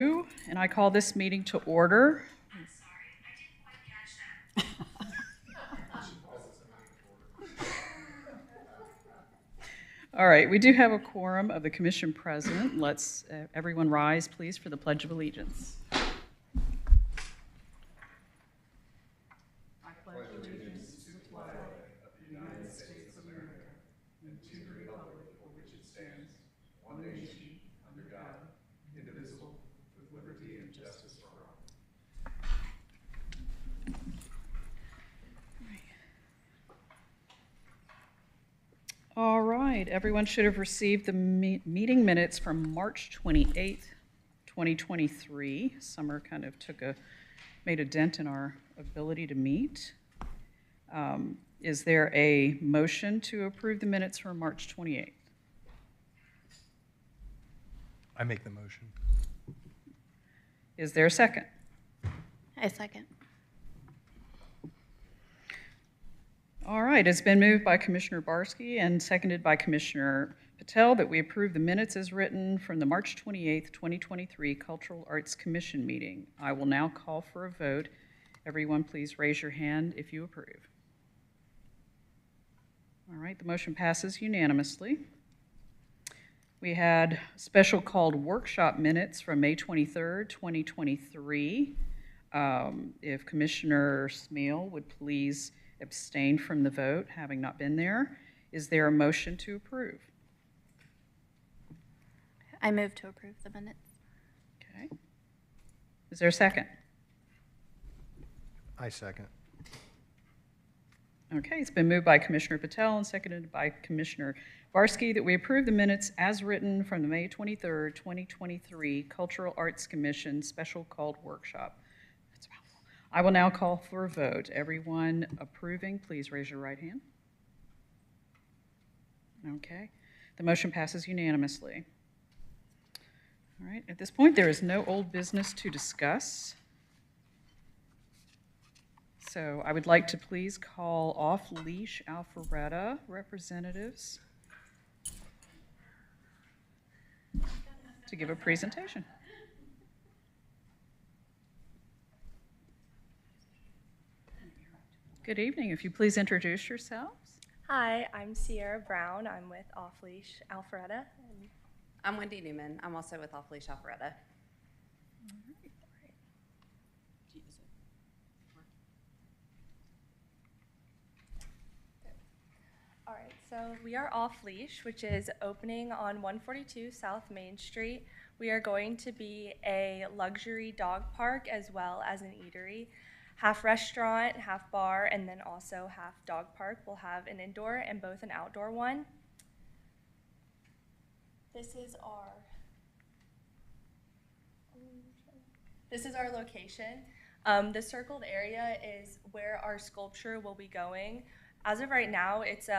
And I call this meeting to order. All right, we do have a quorum of the commission present. Let's everyone rise, please, for the Pledge of Allegiance. I pledge allegiance to the flag of the United States of America and to the republic for which it stands, one nation, under God, indivisible, with liberty and justice for all. All right, everyone should have received the meeting minutes from March 28th, 2023. Summer kind of made a dent in our ability to meet. Is there a motion to approve the minutes from March 28th? I make the motion. Is there a second? I second. All right, it's been moved by Commissioner Barsky and seconded by Commissioner Patel that we approve the minutes as written from the March 28th, 2023 Cultural Arts Commission meeting. I will now call for a vote. Everyone, please raise your hand if you approve. All right, the motion passes unanimously. We had special called workshop minutes from May 23rd, 2023. If Commissioner Smeal would please abstain from the vote, having not been there. Is there a motion to approve? I move to approve the minutes. Okay. Is there a second? I second. Okay, it's been moved by Commissioner Patel and seconded by Commissioner Barsky that we approve the minutes as written from the May 23rd, 2023 Cultural Arts Commission special called workshop. That's a mouthful. I will now call for a vote. Everyone approving, please raise your right hand. Okay, the motion passes unanimously. All right, at this point, there is no old business to discuss. So I would like to please call off-leash Alpharetta representatives to give a presentation. Good evening. If you please introduce yourselves. Hi, I'm Sierra Brown. I'm with Off Leash Alpharetta. I'm Wendy Newman. I'm also with Off Leash Alpharetta. All right, so we are Off Leash, which is opening on 142 South Main Street. We are going to be a luxury dog park as well as an eatery. Half restaurant, half bar, and then also half dog park. We'll have an indoor and both an outdoor one. This is our location. The circled area is where our sculpture will be going. As of right now, it's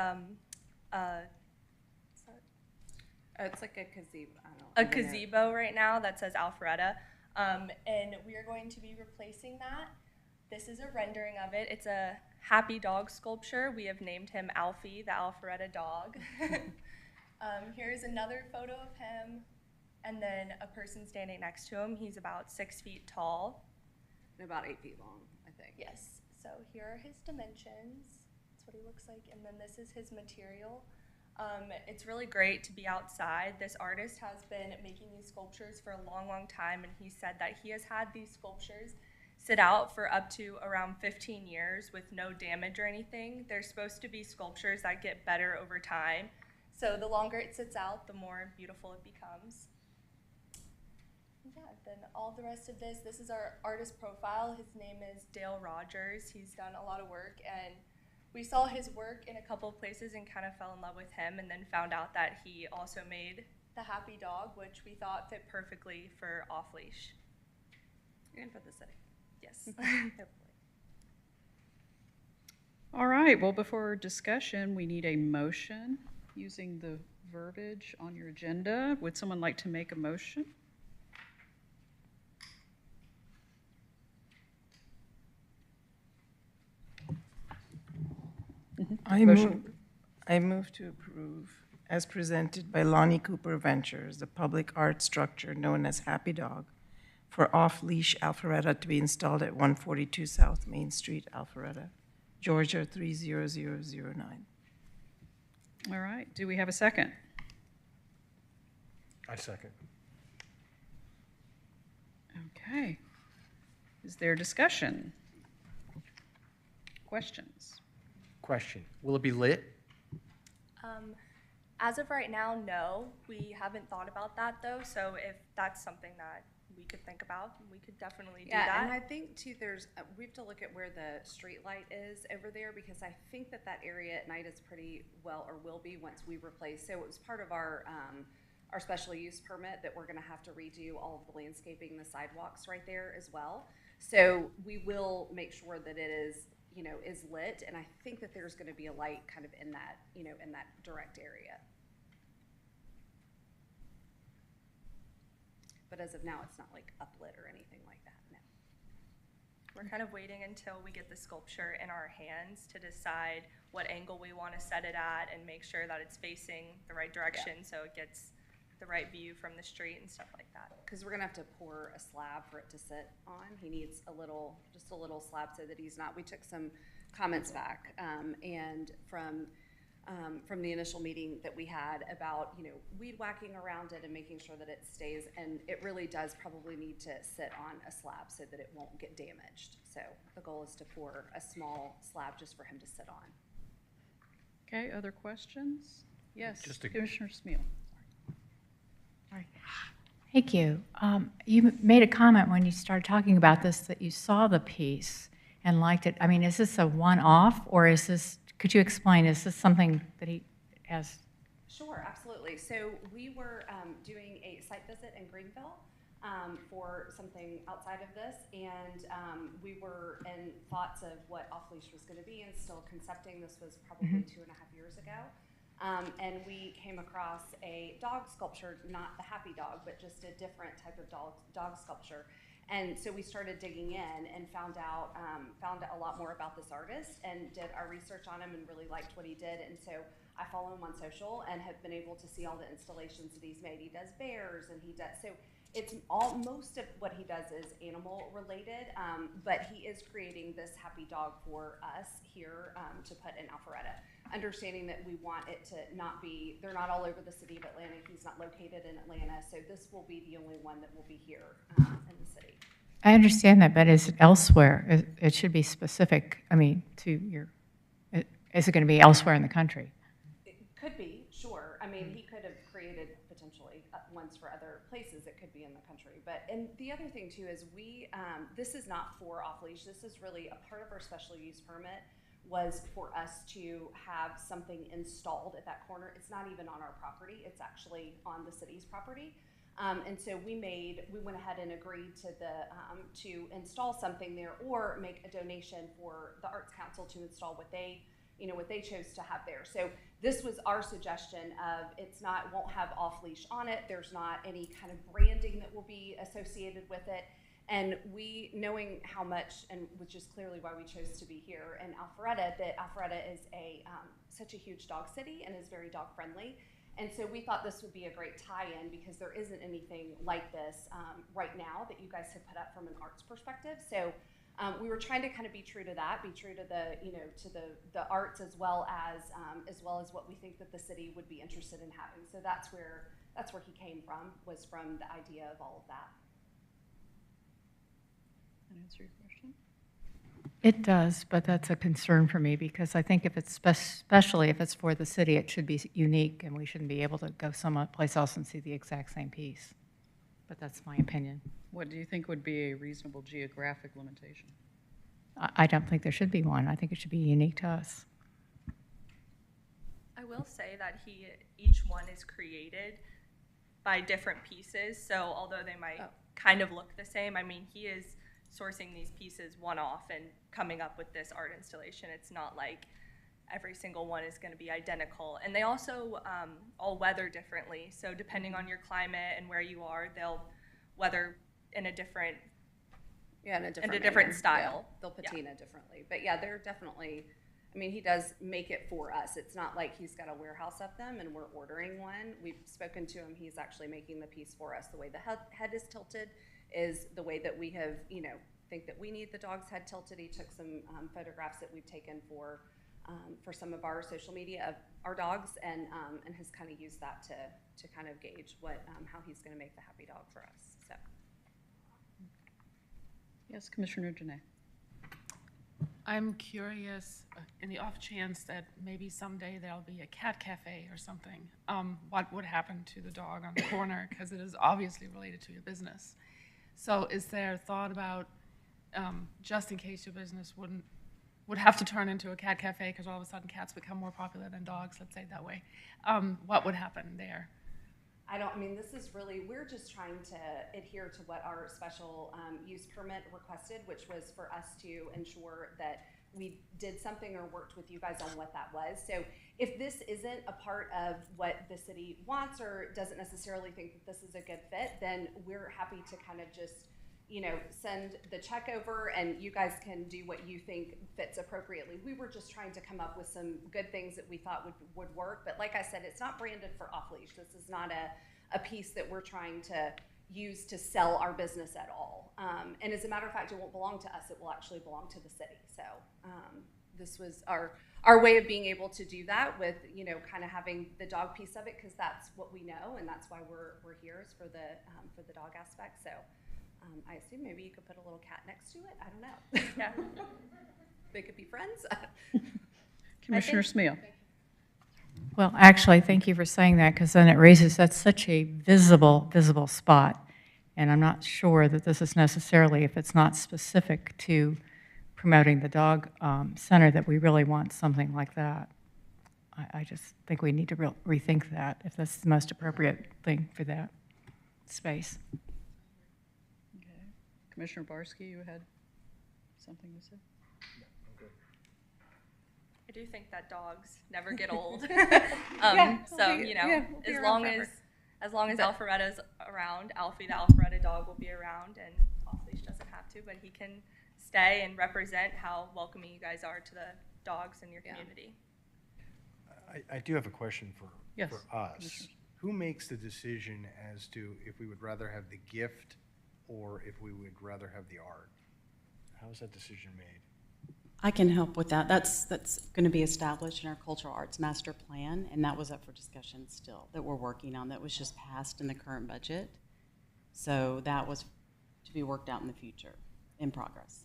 It's like a gazebo. I don't know. a gazebo right now that says Alpharetta, and we are going to be replacing that. This is a rendering of it. It's a happy dog sculpture. We have named him Alfie, the Alpharetta dog. Here's another photo of him, and then a person standing next to him. He's about 6 feet tall. And about 8 feet long, I think. Yes, so here are his dimensions. That's what he looks like, and then this is his material. It's really great to be outside. This artist has been making these sculptures for a long, long time, and he said that he has had these sculptures sit out for up to around 15 years with no damage or anything. They're supposed to be sculptures that get better over time. So the longer it sits out, the more beautiful it becomes. Yeah, then all the rest of this is our artist profile. His name is Dale Rogers. He's done a lot of work, and we saw his work in a couple of places and kind of fell in love with him, and then found out that he also made the happy dog, which we thought fit perfectly for Off Leash. And for the city. Yes. All right, well, before discussion, we need a motion using the verbiage on your agenda. Would someone like to make a motion? I move to approve, as presented by Lonnie Cooper Ventures, the public art structure known as Happy Dog, for off-leash Alpharetta to be installed at 142 South Main Street, Alpharetta, Georgia 30009. All right, do we have a second? I second. Okay. Is there discussion? Questions? Question, will it be lit? As of right now, no. We haven't thought about that though, so if that's something that we could think about, we could definitely do Yeah, and I that. think too, we have to look at where the street light is over there, because I think that area at night is pretty well, or will be once we replace. So it was part of our special use permit that we're gonna have to redo all of the landscaping, the sidewalks right there as well. So we will make sure that it is, is lit, and I think that there's gonna be a light kind of in that, in that direct area. But as of now, it's not like uplit or anything like that, no. We're kind of waiting until we get the sculpture in our hands to decide what angle we want to set it at and make sure that it's facing the right direction so it gets the right view from the street and stuff like that. Because we're gonna have to pour a slab for it to sit on. He needs just a little slab so that he's not, we took some comments back, and from the initial meeting that we had about, weed whacking around it and making sure that it stays, and it really does probably need to sit on a slab so that it won't get damaged. So the goal is to pour a small slab just for him to sit on. Okay, other questions? Yes, Just a- Commissioner Smeal. Thank you. You made a comment when you started talking about this that you saw the piece and liked it. I mean, is this a one-off, or is this, could you explain, is this something that he has? Sure, absolutely. So we were doing a site visit in Greenville for something outside of this, and we were in thoughts of what off-leash was going to be and still concepting. This was probably 2.5 years ago. And we came across a dog sculpture, not the happy dog, but just a different type of dog sculpture. And so we started digging in and found out a lot more about this artist and did our research on him and really liked what he did. And so I follow him on social and have been able to see all the installations that he's made. He does bears, and he does, so it's most of what he does is animal related, but he is creating this happy dog for us here to put in Alpharetta. Understanding that we want it to not be, they're not all over the city of Atlanta. He's not located in Atlanta, so this will be the only one that will be here in the city. I understand that, but is it elsewhere? It should be specific, I mean, to your, is it going to be elsewhere in the country? It could be, sure. I mean, he could have created potentially ones for other places. It could be in the country. But, and the other thing too is this is not for off-leash. This is really a part of our special use permit was for us to have something installed at that corner. It's not even on our property. It's actually on the city's property. And so we went ahead and agreed to install something there or make a donation for the Arts Council to install what they chose to have there. So this was our suggestion of won't have off-leash on it. There's not any kind of branding that will be associated with it. And we, knowing how much, and which is clearly why we chose to be here in Alpharetta, that Alpharetta is such a huge dog city and is very dog friendly. And so we thought this would be a great tie-in because there isn't anything like this right now that you guys have put up from an arts perspective. So we were trying to kind of be true to that, be true to the arts as well as what we think that the city would be interested in having. So that's where he came from, was from the idea of all of that. That answer your question? It does, but that's a concern for me because I think if it's, especially if it's for the city, it should be unique and we shouldn't be able to go someplace else and see the exact same piece. But that's my opinion. What do you think would be a reasonable geographic limitation? I don't think there should be one. I think it should be unique to us. I will say that each one is created by different pieces. So although they might kind of look the same, I mean, he is sourcing these pieces one-off and coming up with this art installation. It's not like every single one is going to be identical. And they also all weather differently. So depending on your climate and where you are, they'll weather in a different different style. Yeah, they'll patina differently. But yeah, they're definitely, I mean, he does make it for us. It's not like he's got a warehouse of them and we're ordering one. We've spoken to him. He's actually making the piece for us. The way the head is tilted is the way that we have, think that we need the dog's head tilted. He took some photographs that we've taken for some of our social media of our dogs, and has kind of used that to kind of gauge how he's going to make the happy dog for us. So. Yes, Commissioner Janae. I'm curious, in the off chance that maybe someday there'll be a cat cafe or something, what would happen to the dog on the corner? Because it is obviously related to your business. So is there thought about, just in case your business would have to turn into a cat cafe because all of a sudden cats become more popular than dogs, let's say it that way, what would happen there? This is really, we're just trying to adhere to what our special use permit requested, which was for us to ensure that we did something or worked with you guys on what that was. So if this isn't a part of what the city wants or doesn't necessarily think that this is a good fit, then we're happy to kind of just, send the check over and you guys can do what you think fits appropriately. We were just trying to come up with some good things that we thought would work. But like I said, it's not branded for off-leash. This is not a piece that we're trying to use to sell our business at all. And as a matter of fact, it won't belong to us. It will actually belong to the city. So this was our way of being able to do that with, kind of having the dog piece of it, because that's what we know and that's why we're here, is for the dog aspect. So I assume maybe you could put a little cat next to it. I don't know. Yeah. They could be friends. Commissioner Smeal. Well, actually, thank you for saying that, because then it raises, that's such a visible spot. And I'm not sure that this is necessarily, if it's not specific to promoting the dog center, that we really want something like that. I just think we need to rethink that, if that's the most appropriate thing for that space. Okay. Commissioner Barsky, you had something to say? I do think that dogs never get old. We'll be as around long forever. as Alpharetta's around, Alfie the Alpharetta dog will be around, and off-leash doesn't have to, but he can stay and represent how welcoming you guys are to the dogs in your community. I do have a question for us. Commissioner. Who makes the decision as to if we would rather have the gift or if we would rather have the art? How is that decision made? I can help with that. That's going to be established in our cultural arts master plan, and that was up for discussion still, that we're working on, that was just passed in the current budget. So that was to be worked out in the future, in progress.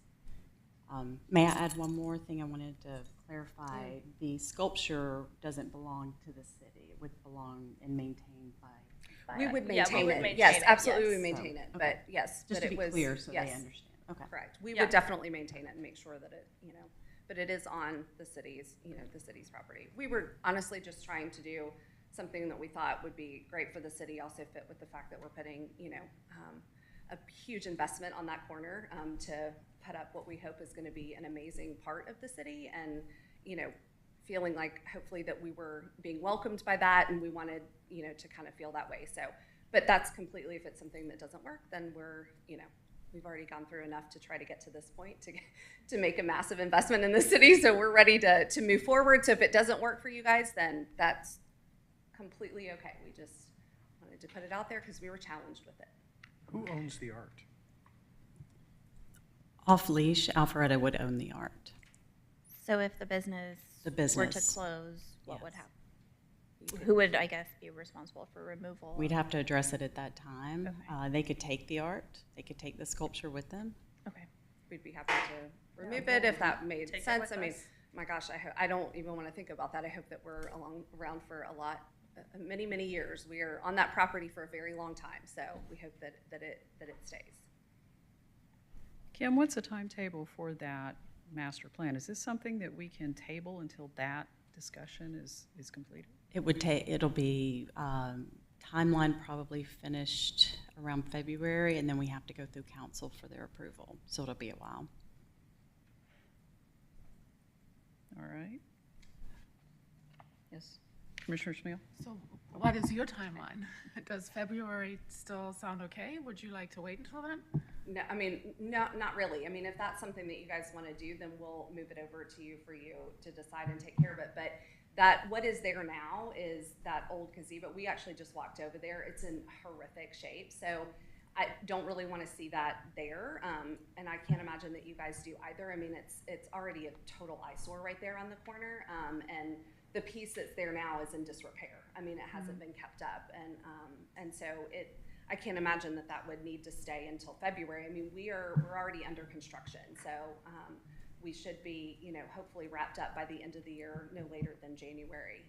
May I add one more thing I wanted to clarify? The sculpture doesn't belong to the city. It would belong and maintained by. We would Yeah, maintain we it. would maintain Yes, it, absolutely, yes. we maintain it. Okay. But yes, Just but to it be was clear so yes, they understand. Okay. correct. We Yeah. would definitely maintain it and make sure that it, but it is on the city's, the city's property. We were honestly just trying to do something that we thought would be great for the city, also fit with the fact that we're putting, a huge investment on that corner to put up what we hope is going to be an amazing part of the city, and feeling like hopefully that we were being welcomed by that, and we wanted to kind of feel that way. So, but that's completely, if it's something that doesn't work, then we're we've already gone through enough to try to get to this point to make a massive investment in the city. So we're ready to move forward. So if it doesn't work for you guys, then that's completely okay. We just wanted to put it out there because we were challenged with it. Who owns the art? Off leash, Alpharetta would own the art. So if the business were to business. close, what would Yes. happen? Who would, I guess, be responsible for removal? We'd have to address it at that time. Okay. They could take the art. They could take the sculpture with them. Okay. We'd be happy to remove it if that made Take it sense. with I mean, us. my gosh, I don't even want to think about that. I hope that we're around for a lot, many, many years. We are on that property for a very long time, so we hope that it stays. Kim, what's the timetable for that master plan? Is this something that we can table until that discussion is completed? It would take, it'll be, timeline probably finished around February, and then we have to go through council for their approval. So it'll be a while. All right. Yes, Commissioner Smeal? So what is your timeline? Does February still sound okay? Would you like to wait until then? No, I mean, no, not really. I mean, if that's something that you guys want to do, then we'll move it over to you for you to decide and take care of it. But what is there now is that old gazebo. We actually just walked over there. It's in horrific shape. So I don't really want to see that there, and I can't imagine that you guys do either. I mean, it's already a total eyesore right there on the corner, and the piece that's there now is in disrepair. I mean, it hasn't been kept up, and so I can't imagine that would need to stay until February. I mean, we're already under construction, so we should be, hopefully wrapped up by the end of the year, no later than January,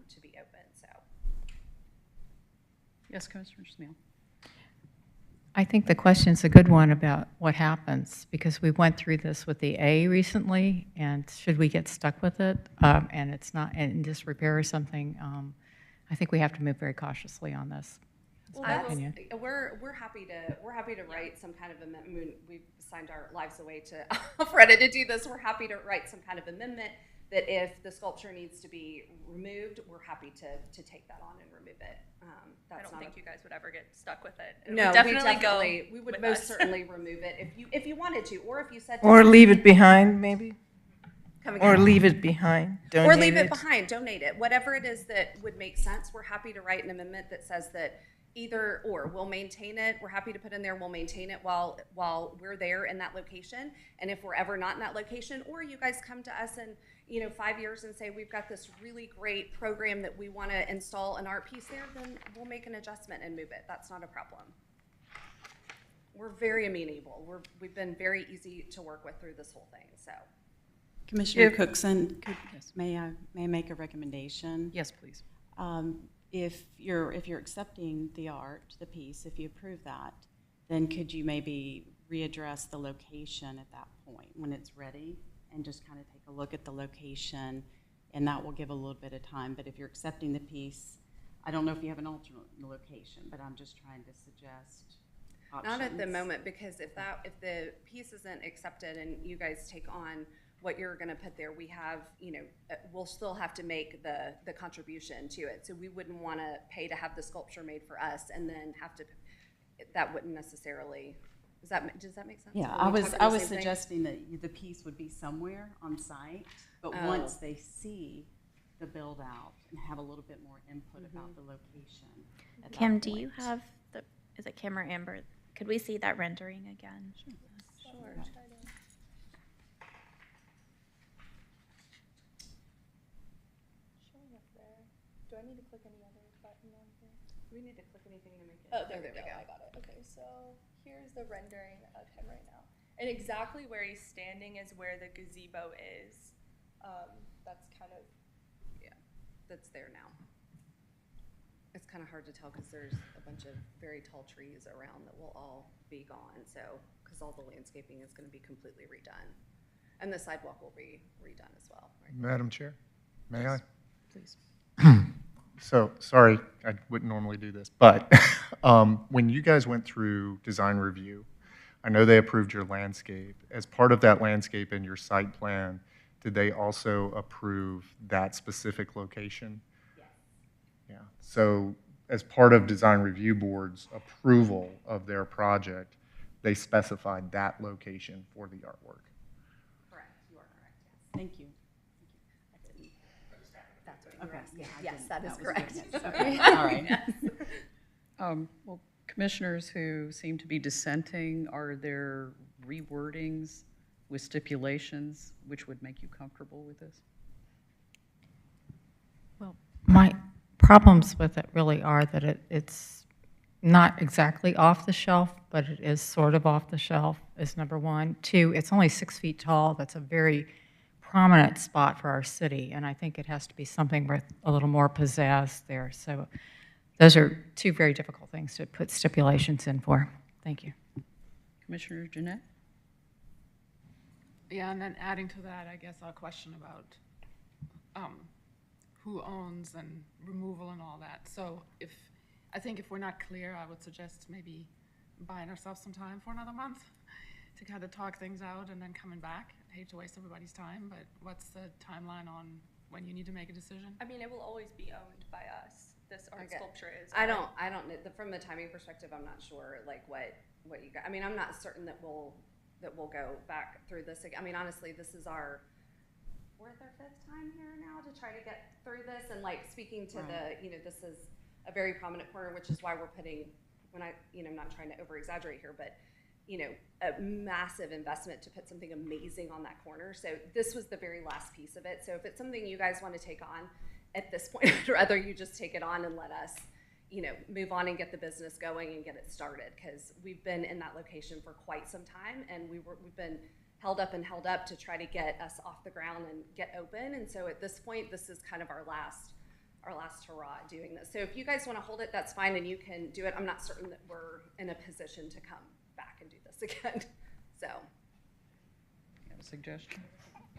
to be open. So. Yes, Commissioner Smeal. I think the question's a good one about what happens, because we went through this with the A recently, and should we get stuck with it, and it's not in disrepair or something, I think we have to move very cautiously on this. That's my opinion. We're happy to write some kind of amendment. I mean, we've signed our lives away to Alpharetta to do this. We're happy to write some kind of amendment that if the sculpture needs to be removed, we're happy to take that on and remove it. I don't think you guys would ever get stuck with it. It No, would definitely we would with most us. certainly remove it if you wanted to, or if you said. Or leave it behind, maybe? Come Or again. leave it behind, Or donate leave it it. behind, donate it, whatever it is that would make sense. We're happy to write an amendment that says that either or, we'll maintain it. We're happy to put in there, we'll maintain it while we're there in that location. And if we're ever not in that location, or you guys come to us in 5 years and say, we've got this really great program that we want to install an art piece there, then we'll make an adjustment and move it. That's not a problem. We're very amenable. We've been very easy to work with through this whole thing, so. Commissioner If- Cookson, Yes. may I make a recommendation? Yes, please. If you're accepting the art, the piece, if you approve that, then could you maybe readdress the location at that point when it's ready, and just kind of take a look at the location, and that will give a little bit of time. But if you're accepting the piece, I don't know if you have an alternate location, but I'm just trying to suggest options. Not at the moment, because if the piece isn't accepted and you guys take on what you're gonna put there, we have, we'll still have to make the contribution to it. So we wouldn't wanna pay to have the sculpture made for us and then have to, that wouldn't necessarily, does that make sense? Yeah, Are we I talking the was same thing? suggesting that the piece would be somewhere on site, but Oh. once they see the build out and have a little bit more input Mm-hmm. about the location. at that Kim, do you point. have is it Kim or Amber? Could we see that rendering again? Sure. Showing up there. Do I need to click any other button on here? Do we need to click anything to make it? Oh, there we go. I got it. Okay, so here's the rendering of him right now. And exactly where he's standing is where the gazebo is. That's kind of, That's there now. It's kind of hard to tell because there's a bunch of very tall trees around that will all be gone. So, because all the landscaping is going to be completely redone. And the sidewalk will be redone as well. Right? Madam Chair, may I? Please. So, sorry, I wouldn't normally do this, but when you guys went through design review, I know they approved your landscape. As part of that landscape and your site plan, did they also approve that specific location? Yes. Yeah. So, as part of design review board's approval of their project, they specified that location for the artwork. Correct. You are correct. Yes. Thank you. That's what you were Okay, asking. yeah, I Yes, didn't- that is was correct. good. Yes, okay, all right. Well, commissioners who seem to be dissenting, are there rewordings with stipulations which would make you comfortable with this? Well, my problems with it really are that it's not exactly off the shelf, but it is sort of off the shelf, is number one. Two, it's only 6 feet tall. That's a very prominent spot for our city, and I think it has to be something with a little more pizzazz there. So those are two very difficult things to put stipulations in for. Thank you. Commissioner Jeanette? Yeah, and then adding to that, I guess, our question about who owns and removal and all that. So I think if we're not clear, I would suggest maybe buying ourselves some time for another month to kind of talk things out and then coming back. I hate to waste everybody's time, but what's the timeline on when you need to make a decision? I mean, it will always be owned by us. This art Okay. sculpture is. I don't know, from the timing perspective, I'm not sure like what you got. I mean, I'm not certain that we'll go back through this again. I mean, honestly, this is our 4th or 5th time here now to try to get through this, and like speaking to this is a very prominent corner, which is why we're putting when I'm not trying to over exaggerate here, but a massive investment to put something amazing on that corner. So this was the very last piece of it. So if it's something you guys want to take on at this point, I'd rather you just take it on and let us, move on and get the business going and get it started. Because we've been in that location for quite some time, and we've been held up to try to get us off the ground and get open. And so at this point, this is kind of our last hurrah at doing this. So if you guys want to hold it, that's fine, and you can do it. I'm not certain that we're in a position to come back and do this again. So, You have a suggestion?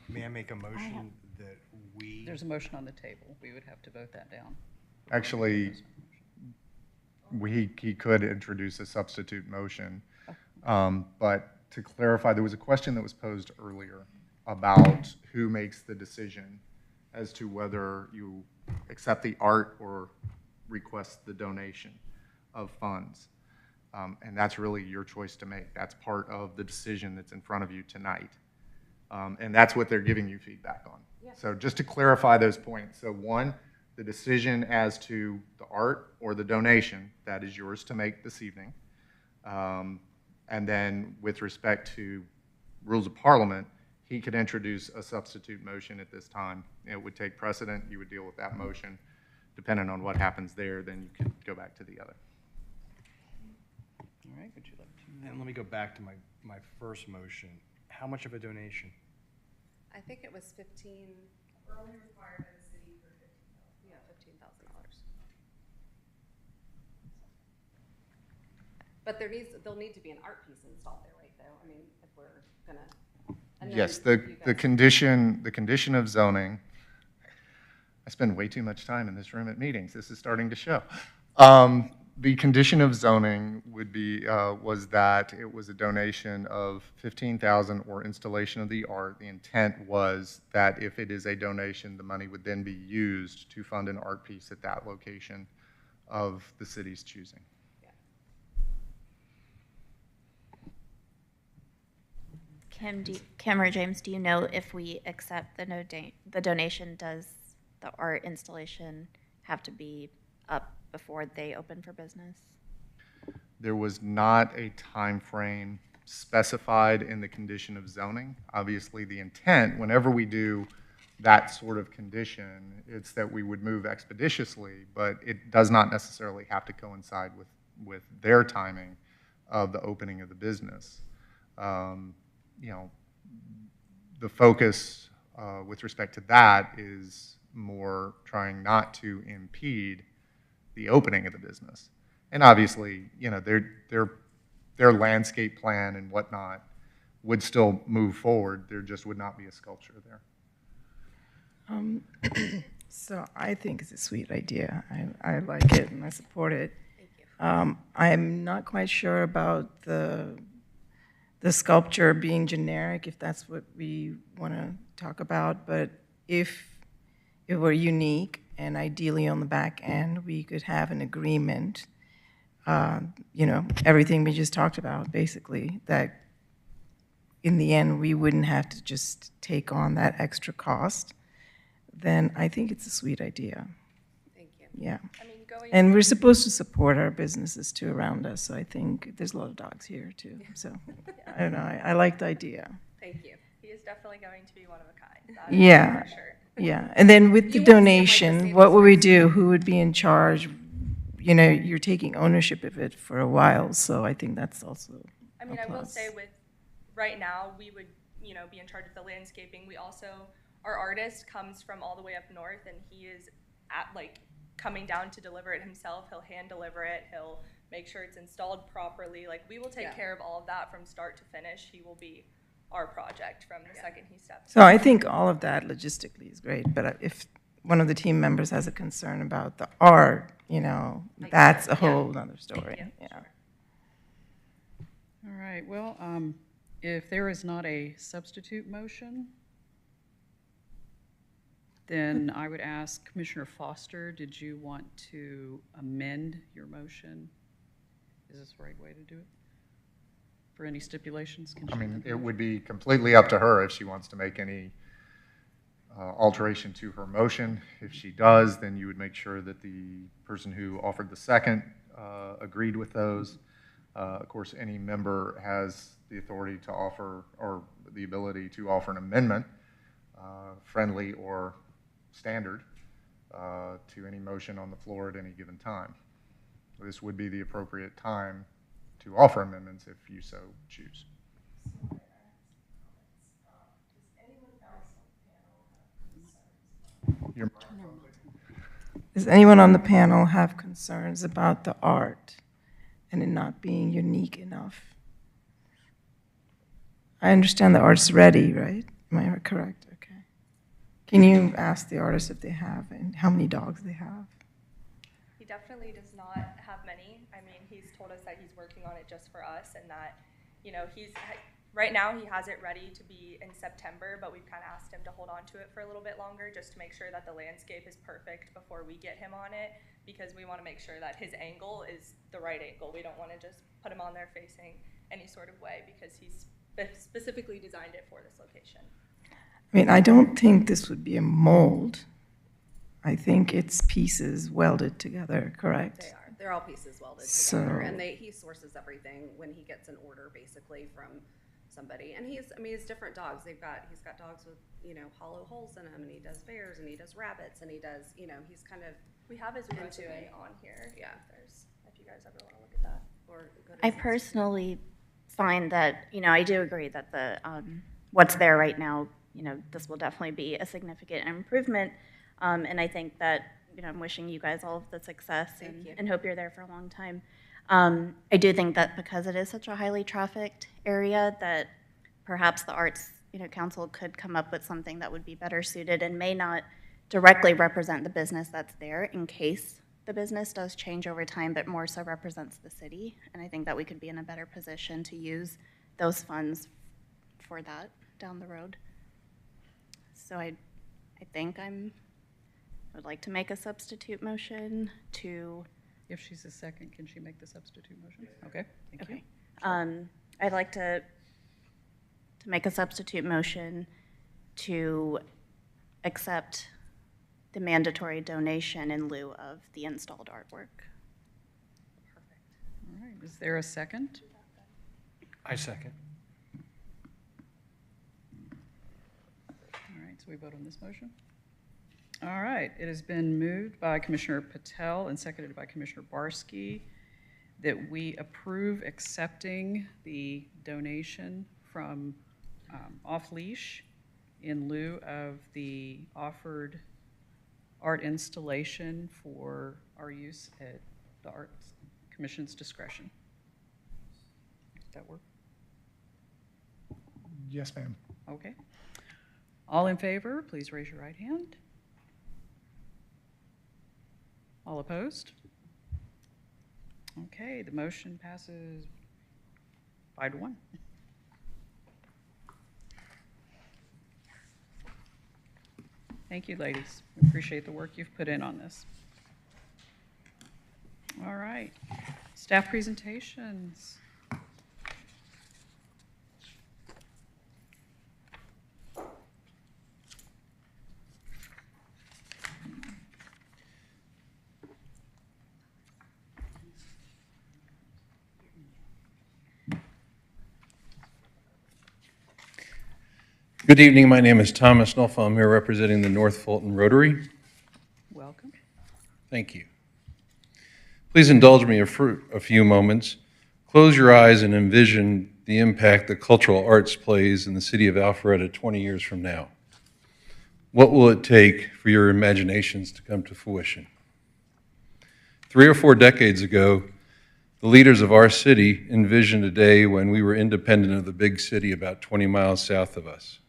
May I make a motion that we? There's a motion on the table. We would have to vote that down. Actually, he could introduce a substitute motion. But to clarify, there was a question that was posed earlier about who makes the decision as to whether you accept the art or request the donation of funds. And that's really your choice to make. That's part of the decision that's in front of you tonight. And that's what they're giving you feedback on. Yeah. So just to clarify those points. So one, the decision as to the art or the donation, that is yours to make this evening. And then with respect to rules of parliament, he could introduce a substitute motion at this time. It would take precedent. You would deal with that motion. Depending on what happens there, then you could go back to the other. All right, would you like to? And let me go back to my first motion. How much of a donation? I think it was 15. We're only required by the city for $15,000. But there'll need to be an art piece installed there, right? Though, I mean, if we're gonna. Yes, the condition of zoning. I spend way too much time in this room at meetings. This is starting to show. The condition of zoning would be was that it was a donation of $15,000 or installation of the art. The intent was that if it is a donation, the money would then be used to fund an art piece at that location of the city's choosing. Kim or James, do you know if we accept the donation, does the art installation have to be up before they open for business? There was not a time frame specified in the condition of zoning. Obviously, the intent, whenever we do that sort of condition, it's that we would move expeditiously, but it does not necessarily have to coincide with their timing of the opening of the business. The focus with respect to that is more trying not to impede the opening of the business. And obviously, their landscape plan and whatnot would still move forward. There just would not be a sculpture there. So I think it's a sweet idea. I like it and I support it. Thank you. I'm not quite sure about the sculpture being generic, if that's what we want to talk about, but if it were unique and ideally on the back end, we could have an agreement, everything we just talked about, basically, that in the end, we wouldn't have to just take on that extra cost, then I think it's a sweet idea. Thank you. Yeah. I mean, going. And we're supposed to support our businesses too around us, so I think there's a lot of dogs here too. So, I don't know, I like the idea. Thank you. He is definitely going to be one of a kind. That Yeah. is for sure. Yeah, and then with the You won't see him like the donation, same what would we as do? Who would be in charge? You're taking ownership of it for a while, so I think that's also I mean, a I will plus. say right now, we would, be in charge of the landscaping. We also, our artist comes from all the way up north, and he is coming down to deliver it himself. He'll hand deliver it. He'll make sure it's installed properly. We will take care of all of that from start to finish. He will be our project from the second he steps. So I think all of that logistically is great, but if one of the team members has a concern about the art, that's a whole other story. Yeah. All right, well, if there is not a substitute motion, then I would ask Commissioner Foster, did you want to amend your motion? Is this the right way to do it? For any stipulations? I mean, it would be completely up to her if she wants to make any alteration to her motion. If she does, then you would make sure that the person who offered the second agreed with those. Of course, any member has the authority to offer, or the ability to offer an amendment, friendly or standard, to any motion on the floor at any given time. This would be the appropriate time to offer amendments if you so choose. Your Does anyone on the panel have concerns about the art and it not being unique enough? I understand the art's ready, right? Am I correct? Okay. Can you ask the artist if they have and how many dogs they have? He definitely does not have many. I mean, he's told us that he's working on it just for us, and that, you know, right now he has it ready to be in September, but we've kind of asked him to hold on to it for a little bit longer just to make sure that the landscape is perfect before we get him on it, because we want to make sure that his angle is the right angle. We don't want to just put him on there facing any sort of way, because he's specifically designed it for this location. I mean, I don't think this would be a mold. I think it's pieces welded together, correct? They are. They're all pieces welded So- together, and he sources everything when he gets an order, basically, from somebody. And he's different dogs. He's got dogs with, you know, hollow holes in them, and he does bears, and he does rabbits, and he does, you know, he's kind of We have his into resume it. on here. Yeah. If you guys ever want to look at that. Or go to I his- personally find that, you know, I do agree that the, what's there right now, you know, this will definitely be a significant improvement. And I think that, you know, I'm wishing you guys all of the success Thank you. and hope you're there for a long time. I do think that because it is such a highly trafficked area, that perhaps the Arts, you know, Council could come up with something that would be better suited and may not directly represent the business that's there, in case the business does change over time, but more so represents the city. And I think that we could be in a better position to use those funds for that down the road. So I think I would like to make a substitute motion to, If she's a second, can she make the substitute motion? Okay, thank you. okay. I'd like to make a substitute motion to accept the mandatory donation in lieu of the installed artwork. All right, is there a second? I second. All right, so we vote on this motion? All right, it has been moved by Commissioner Patel and seconded by Commissioner Barsky that we approve accepting the donation from Off Leash in lieu of the offered art installation for our use at the Arts Commission's discretion. Does that work? Yes, ma'am. Okay. All in favor, please raise your right hand. All opposed? Okay, the motion passes 5-1. Thank you, ladies. We appreciate the work you've put in on this. All right, staff presentations. Good evening. My name is Thomas Nolfa. I'm here representing the North Fulton Rotary. Welcome. Thank you. Please indulge me for a few moments. Close your eyes and envision the impact the cultural arts plays in the city of Alpharetta 20 years from now. What will it take for your imaginations to come to fruition? 3 or 4 decades ago, the leaders of our city envisioned a day when we were independent of the big city about 20 miles south of us,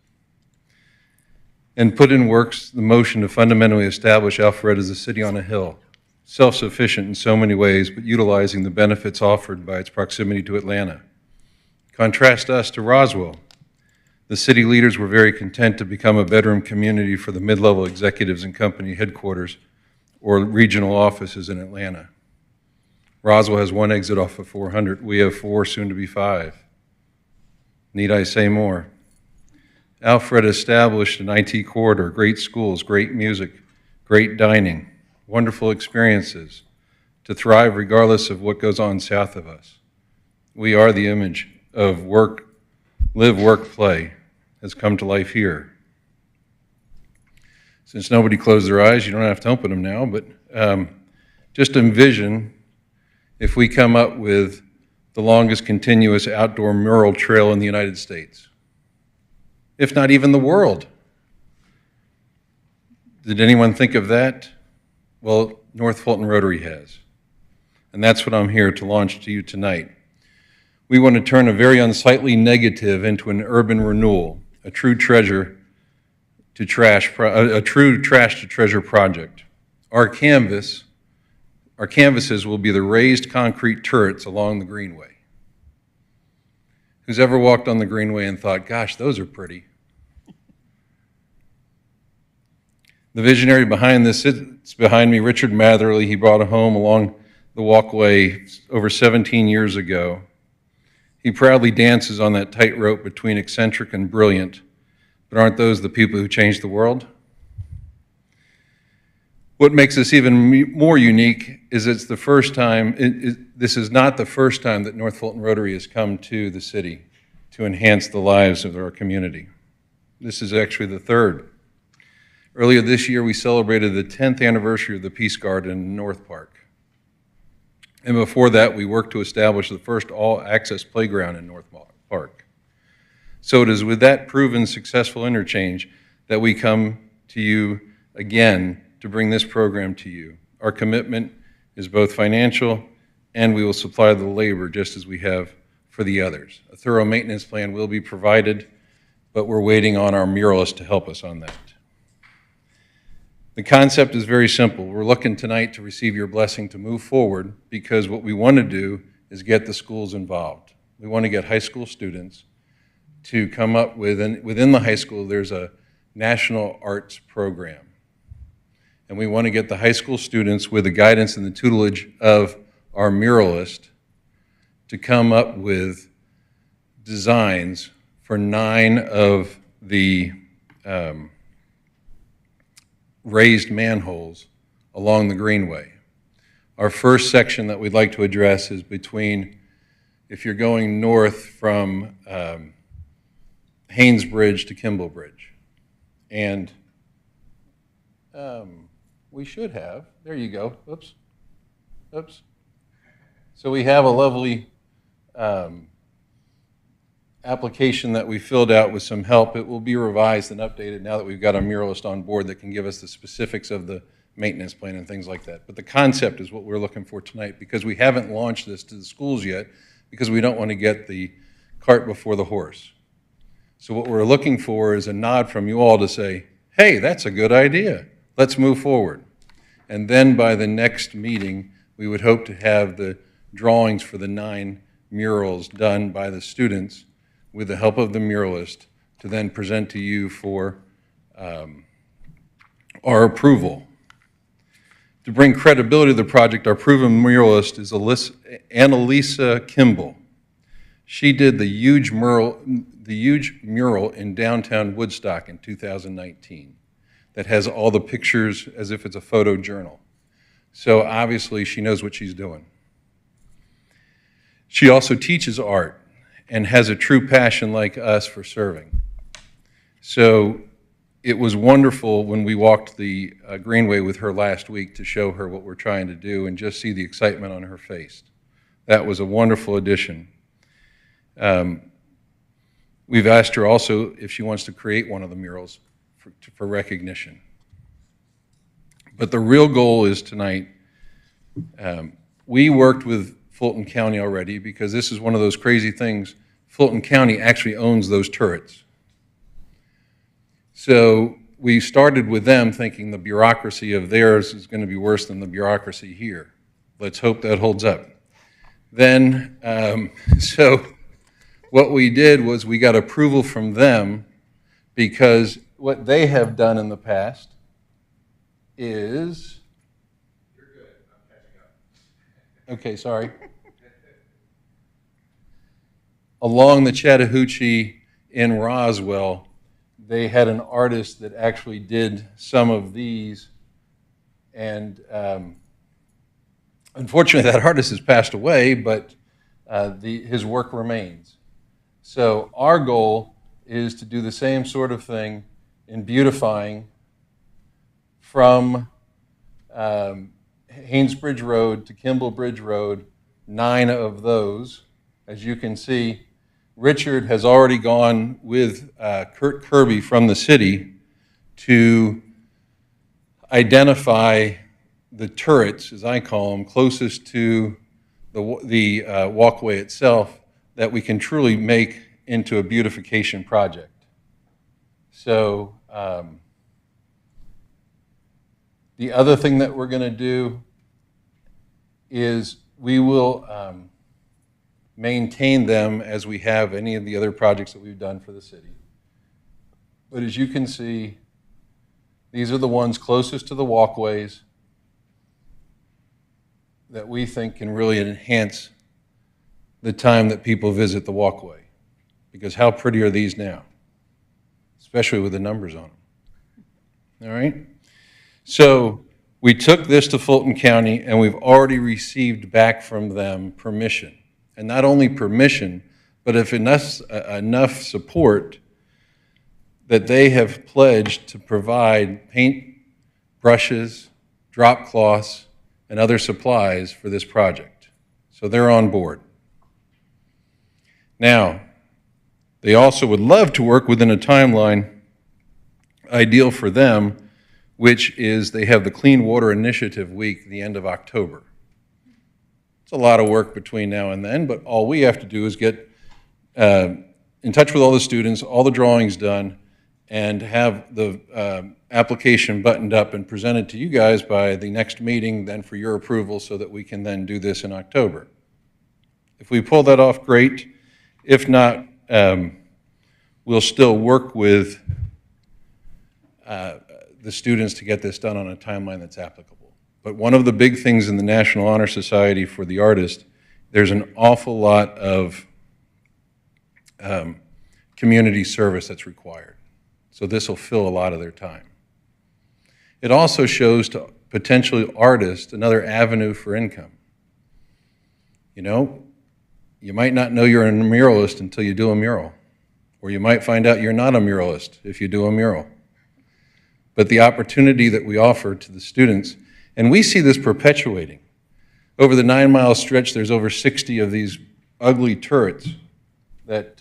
and put in works the motion to fundamentally establish Alpharetta as a city on a hill, self-sufficient in so many ways, but utilizing the benefits offered by its proximity to Atlanta. Contrast us to Roswell. The city leaders were very content to become a bedroom community for the mid-level executives and company headquarters or regional offices in Atlanta. Roswell has 1 exit off of 400. We have 4, soon to be 5. Need I say more? Alpharetta established an IT corridor, great schools, great music, great dining, wonderful experiences, to thrive regardless of what goes on south of us. We are the image of work, live, work, play has come to life here. Since nobody closed their eyes, you don't have to open them now, but just envision if we come up with the longest continuous outdoor mural trail in the United States, if not even the world. Did anyone think of that? Well, North Fulton Rotary has. And that's what I'm here to launch to you tonight. We want to turn a very unsightly negative into an urban renewal, a true trash to treasure project. Our canvases will be the raised concrete turrets along the Greenway. Who's ever walked on the Greenway and thought, gosh, those are pretty? The visionary behind this sits behind me, Richard Matherly. He brought a home along the walkway over 17 years ago. He proudly dances on that tightrope between eccentric and brilliant. But aren't those the people who changed the world? What makes this even more unique is it's the first time, this is not the first time that North Fulton Rotary has come to the city to enhance the lives of our community. This is actually the third. Earlier this year, we celebrated the 10th anniversary of the Peace Garden in North Park. And before that, we worked to establish the first all-access playground in North Park. So it is with that proven successful interchange that we come to you again to bring this program to you. Our commitment is both financial and we will supply the labor just as we have for the others. A thorough maintenance plan will be provided, but we're waiting on our muralist to help us on that. The concept is very simple. We're looking tonight to receive your blessing to move forward because what we want to do is get the schools involved. We want to get high school students to come up with, and within the high school, there's a national arts program. And we want to get the high school students with the guidance and the tutelage of our muralist to come up with designs for 9 of the raised manholes along the Greenway. Our first section that we'd like to address is between, if you're going north from Haynes Bridge to Kimball Bridge. And we should have, there you go, oops. So we have a lovely application that we filled out with some help. It will be revised and updated now that we've got a muralist on board that can give us the specifics of the maintenance plan and things like that. But the concept is what we're looking for tonight because we haven't launched this to the schools yet because we don't want to get the cart before the horse. So what we're looking for is a nod from you all to say, hey, that's a good idea. Let's move forward. And then by the next meeting, we would hope to have the drawings for the 9 murals done by the students with the help of the muralist to then present to you for our approval. To bring credibility to the project, our proven muralist is Annalisa Kimball. She did the huge mural in downtown Woodstock in 2019 that has all the pictures as if it's a photo journal. So obviously she knows what she's doing. She also teaches art and has a true passion like us for serving. So it was wonderful when we walked the Greenway with her last week to show her what we're trying to do and just see the excitement on her face. That was a wonderful addition. We've asked her also if she wants to create one of the murals for recognition. But the real goal is tonight, we worked with Fulton County already because this is one of those crazy things. Fulton County actually owns those turrets. So we started with them thinking the bureaucracy of theirs is going to be worse than the bureaucracy here. Let's hope that holds up. Then, so what we did was we got approval from them because what they have done in the past is, you're good, I'm catching up. Okay, sorry. Along the Chattahoochee in Roswell, they had an artist that actually did some of these, and Unfortunately, that artist has passed away, but his work remains. So our goal is to do the same sort of thing in beautifying from Haynesbridge Road to Kimball Bridge Road, 9 of those. As you can see, Richard has already gone with Kurt Kirby from the city to identify the turrets, as I call them, closest to the walkway itself that we can truly make into a beautification project. So the other thing that we're going to do is we will maintain them as we have any of the other projects that we've done for the city. But as you can see, these are the ones closest to the walkways that we think can really enhance the time that people visit the walkway. Because how pretty are these now? Especially with the numbers on them. All right? So we took this to Fulton County, and we've already received back from them permission. And not only permission, but if enough support that they have pledged to provide paint, brushes, drop cloths, and other supplies for this project. So they're on board. Now, they also would love to work within a timeline ideal for them, which is they have the Clean Water Initiative Week the end of October. It's a lot of work between now and then, but all we have to do is get in touch with all the students, all the drawings done, and have the application buttoned up and presented to you guys by the next meeting then for your approval so that we can then do this in October. If we pull that off, great. If not, we'll still work with the students to get this done on a timeline that's applicable. But one of the big things in the National Honor Society for the artist, there's an awful lot of community service that's required. So this will fill a lot of their time. It also shows to potential artists another avenue for income. You know, you might not know you're a muralist until you do a mural. Or you might find out you're not a muralist if you do a mural. But the opportunity that we offer to the students, and we see this perpetuating. Over the 9-mile stretch, there's over 60 of these ugly turrets that,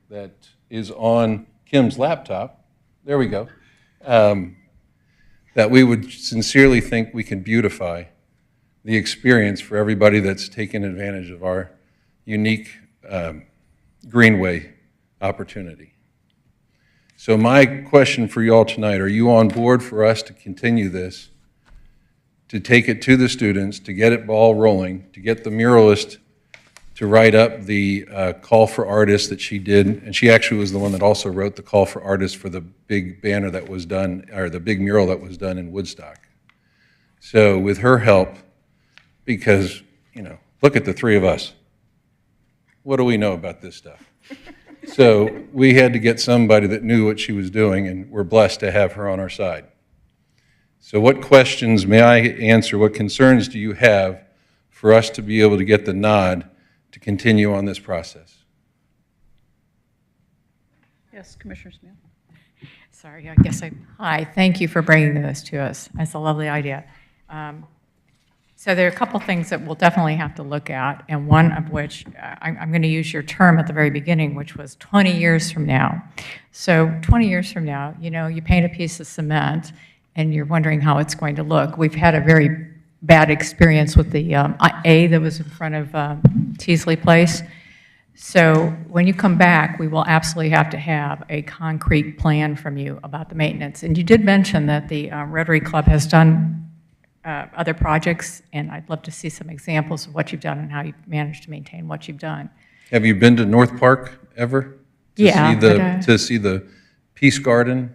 that is on Kim's laptop, there we go, that we would sincerely think we can beautify the experience for everybody that's taken advantage of our unique greenway opportunity. So my question for you all tonight, are you on board for us to continue this, to take it to the students, to get it ball rolling, to get the muralist to write up the call for artists that she did, and she actually was the one that also wrote the call for artists for the big banner that was done, or the big mural that was done in Woodstock. So with her help, because, you know, look at the three of us. What do we know about this stuff? So we had to get somebody that knew what she was doing, and we're blessed to have her on our side. So what questions may I answer? What concerns do you have for us to be able to get the nod to continue on this process? Yes, Commissioner Smith. Sorry, hi, thank you for bringing this to us. That's a lovely idea. So there are a couple things that we'll definitely have to look at, and one of which, I'm going to use your term at the very beginning, which was 20 years from now. So 20 years from now, you know, you paint a piece of cement, and you're wondering how it's going to look. We've had a very bad experience with the A that was in front of Teasley Place. So when you come back, we will absolutely have to have a concrete plan from you about the maintenance. And you did mention that the Rotary Club has done other projects, and I'd love to see some examples of what you've done and how you've managed to maintain what you've done. Have you been to North Park ever? To see the Peace Garden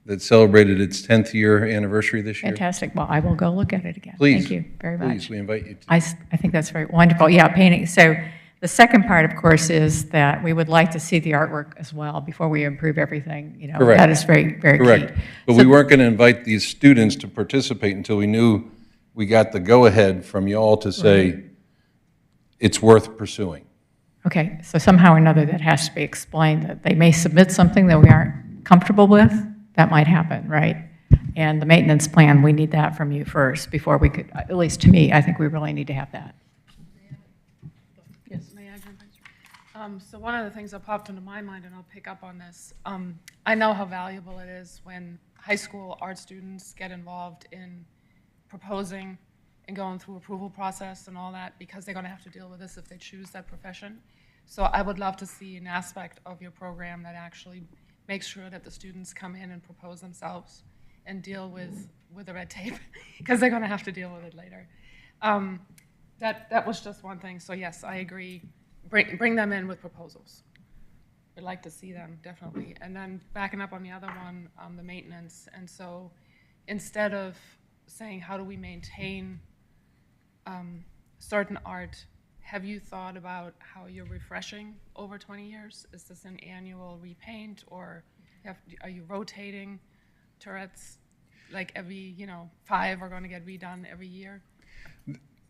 that celebrated its 10th year anniversary this year? Fantastic. Well, I will go look at it again. Please. Thank you very much. Please, we invite you to. I think that's very wonderful. Yeah, painting. So the second part, of course, is that we would like to see the artwork as well before we improve everything. You know, Correct. that is very, very Correct. key. But we weren't going to invite these students to participate until we knew we got the go-ahead from y'all to say it's worth pursuing. Okay, so somehow or another that has to be explained, that they may submit something that we aren't comfortable with, that might happen, right? And the maintenance plan, we need that from you first before we could, at least to me, I think we really need to have that. Yes, may I jump in? So one of the things that popped into my mind, and I'll pick up on this, I know how valuable it is when high school art students get involved in proposing and going through approval process and all that, because they're going to have to deal with this if they choose that profession. So I would love to see an aspect of your program that actually makes sure that the students come in and propose themselves and deal with the red tape, because they're going to have to deal with it later. That was just one thing. So yes, I agree. Bring them in with proposals. We'd like to see them, definitely. And then backing up on the other one, the maintenance. And so instead of saying, how do we maintain certain art, have you thought about how you're refreshing over 20 years? Is this an annual repaint, or are you rotating turrets? Like every, 5 are going to get redone every year?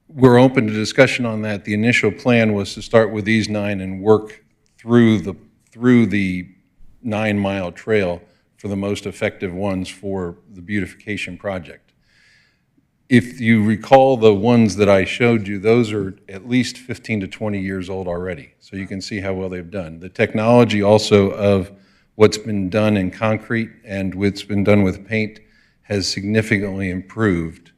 We're open to discussion on that. The initial plan was to start with these 9 and work through the 9-mile trail for the most effective ones for the beautification project. If you recall the ones that I showed you, those are at least 15 to 20 years old already. So you can see how well they've done. The technology also of what's been done in concrete and what's been done with paint has significantly improved.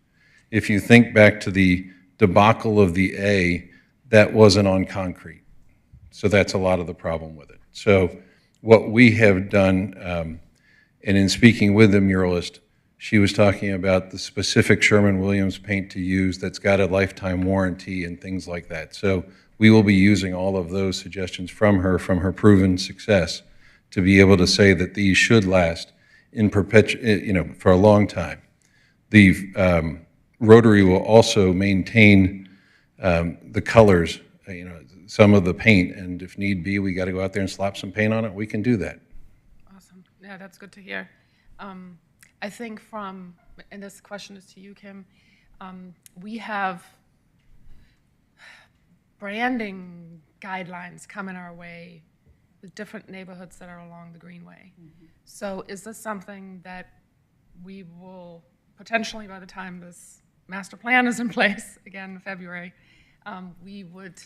If you think back to the debacle of the A, that wasn't on concrete. So that's a lot of the problem with it. So what we have done, and in speaking with the muralist, she was talking about the specific Sherwin-Williams paint to use that's got a lifetime warranty and things like that. So we will be using all of those suggestions from her proven success, to be able to say that these should last in for a long time. The Rotary will also maintain the colors, some of the paint, and if need be, we got to go out there and slap some paint on it, we can do that. Awesome. Yeah, that's good to hear. I think and this question is to you, Kim, we have branding guidelines coming our way with different neighborhoods that are along the Greenway. Mm-hmm. So is this something that we will potentially, by the time this master plan is in place, again in February, we would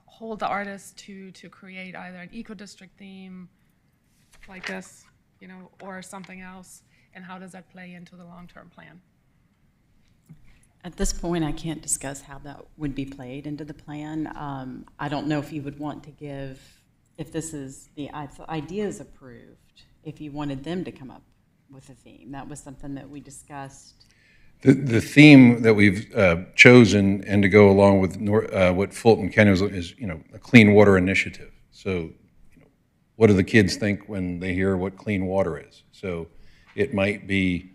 hold the artists to create either an eco-district theme like this, or something else? And how does that play into the long-term plan? At this point, I can't discuss how that would be played into the plan. I don't know if you would want to give, if this is the idea is approved, if you wanted them to come up with a theme. That was something that we discussed. The theme that we've chosen, and to go along with what Fulton County is a clean water initiative. So, what do the kids think when they hear what clean water is? So it might be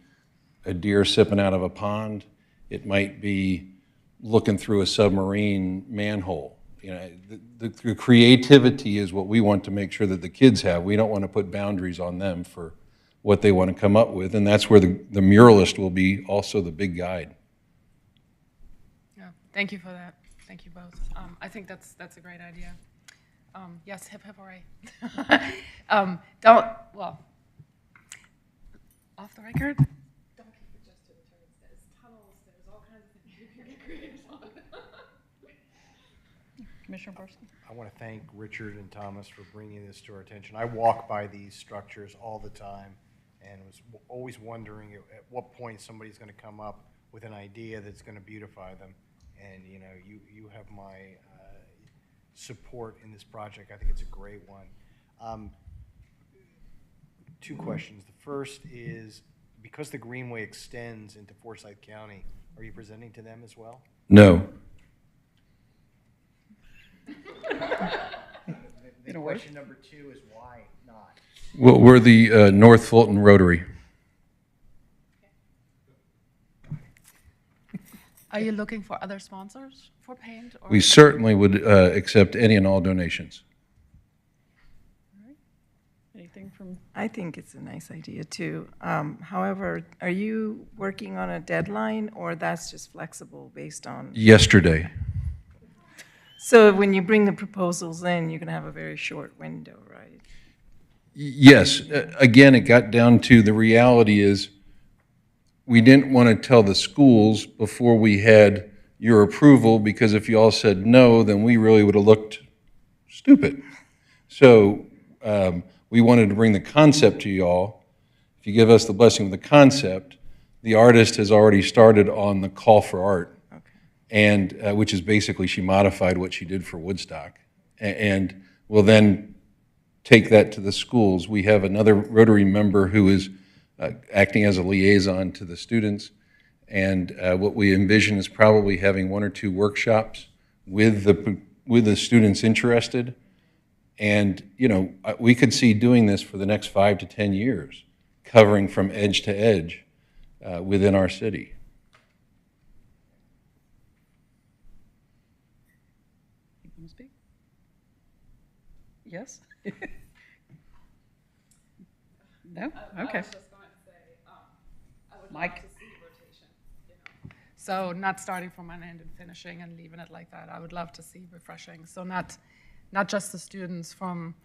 a deer sipping out of a pond. It might be looking through a submarine manhole. The creativity is what we want to make sure that the kids have. We don't want to put boundaries on them for what they want to come up with, and that's where the muralist will be also the big guide. Yeah, thank you for that. Thank you both. I think that's a great idea. Yes, hip hip hooray. Off the record? Don't keep it just to the turrets. There's tunnels, there's all kinds of things you can get creative on. Commissioner Barsky? I want to thank Richard and Thomas for bringing this to our attention. I walk by these structures all the time and was always wondering at what point somebody's going to come up with an idea that's going to beautify them. And you have my support in this project. I think it's a great one. 2 questions. The first is, because the Greenway extends into Forsyth County, are you presenting to them as well? No. The question number 2 is why not? Well, we're the North Fulton Rotary. Are you looking for other sponsors for paint? Or? We certainly would accept any and all donations. Any Anything from, I think it's a nice idea too. However, are you working on a deadline or that's just flexible based on? Yesterday. So when you bring the proposals in, you're going to have a very short window, right? Yes, again, it got down to the reality is we didn't want to tell the schools before we had your approval, because if you all said no, then we really would have looked stupid. So we wanted to bring the concept to y'all. If you give us the blessing of the concept, the artist has already started on the call for art, and which is basically she modified what she did for Woodstock, and will then take that to the schools. We have another Rotary member who is acting as a liaison to the students, and what we envision is probably having 1 or 2 workshops with the students interested. And, you know, we could see doing this for the next 5 to 10 years, covering from edge to edge within our city. you want to speak? Yes? No? Okay. I was just going to say, I would Mike? love to see rotation, you know. So not starting from one end and finishing and leaving it like that. I would love to see refreshing. So not just the students from,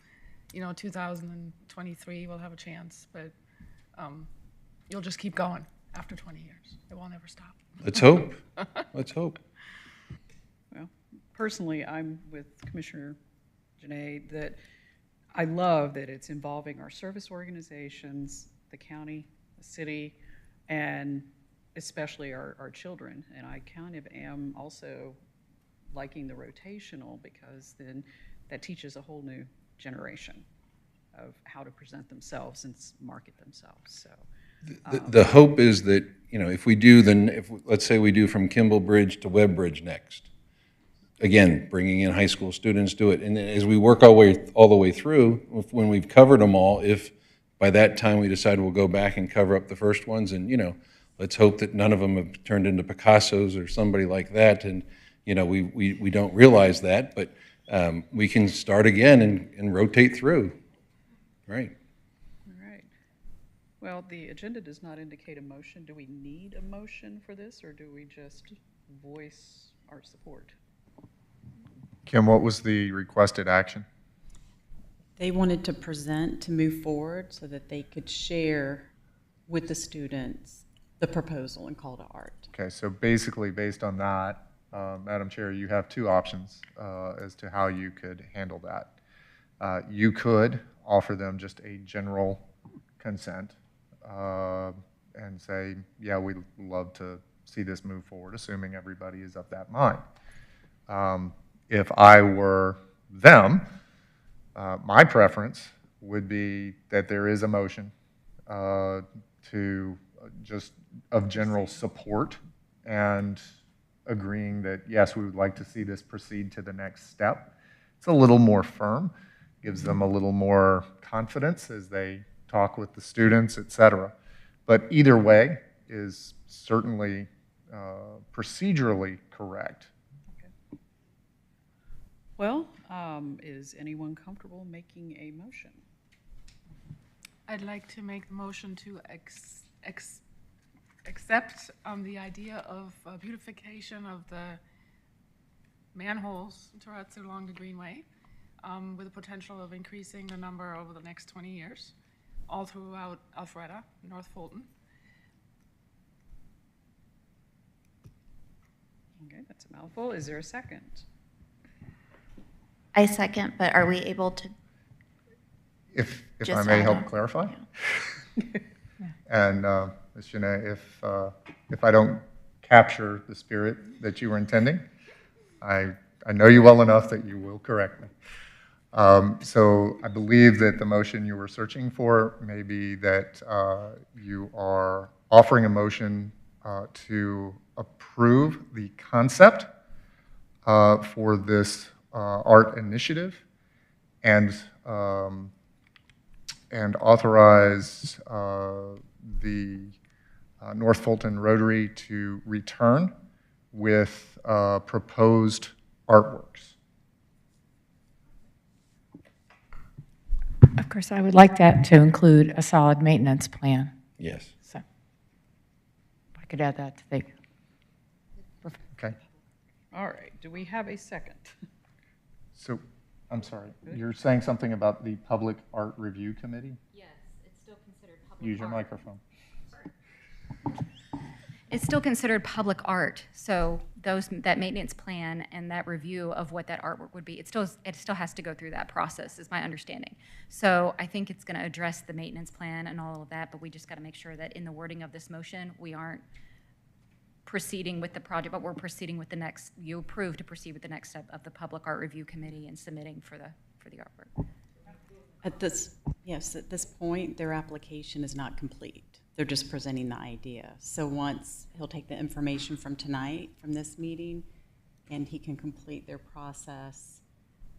you know, 2023 will have a chance, but you'll just keep going after 20 years. It won't ever stop. Let's hope. Let's hope. Well, personally, I'm with Commissioner Janae that I love that it's involving our service organizations, the county, the city, and especially our children. And I kind of am also liking the rotational because then that teaches a whole new generation of how to present themselves and market themselves. So The hope is that, you know, if we do, then if, let's say we do from Kimball Bridge to Webb Bridge next. Again, bringing in high school students, do it. And then as we work all the way through, when we've covered them all, if by that time we decide we'll go back and cover up the first ones, and, you know, let's hope that none of them have turned into Picassos or somebody like that, and, you know, we don't realize that, but we can start again and rotate through. Right. all right. Well, the agenda does not indicate a motion. Do we need a motion for this, or do we just voice our support? Kim, what was the requested action? They wanted to present to move forward so that they could share with the students the proposal and call to art. Okay, so basically, based on that, Madam Chair, you have 2 options as to how you could handle that. You could offer them just a general consent and say, yeah, we'd love to see this move forward, assuming everybody is of that mind. If I were them, my preference would be that there is a motion to just of general support and agreeing that, yes, we would like to see this proceed to the next step. It's a little more firm, gives them a little more confidence as they talk with the students, et cetera. But either way is certainly procedurally correct. Well, is anyone comfortable making a motion? I'd like to make the motion to accept the idea of beautification of the manholes throughout along the Greenway, with the potential of increasing the number over the next 20 years, all throughout Alpharetta, North Fulton. Okay, that's a mouthful. Is there a second? I second, but are we able to? If I Just may add help on. clarify? And Ms. Janae, if I don't capture the spirit that you were intending, I know you well enough that you will correct me. So I believe that the motion you were searching for may be that you are offering a motion to approve the concept for this art initiative and authorize the North Fulton Rotary to return with proposed artworks. Of course, I would like that to include a solid maintenance plan, Yes. so if I could add that to the, Okay. All right, do we have a second? So, I'm sorry, you're saying something about the Public Art Review Committee? Yes, it's still considered public Use your art. microphone. It's still considered public art, so that maintenance plan and that review of what that artwork would be, it still has to go through that process, is my understanding. So I think it's going to address the maintenance plan and all of that, but we just got to make sure that in the wording of this motion, we aren't proceeding with the project, but we're proceeding with the next, you approve to proceed with the next step of the Public Art Review Committee and submitting for the artwork. At this point, their application is not complete. They're just presenting the idea. So once he'll take the information from tonight, from this meeting, and he can complete their process,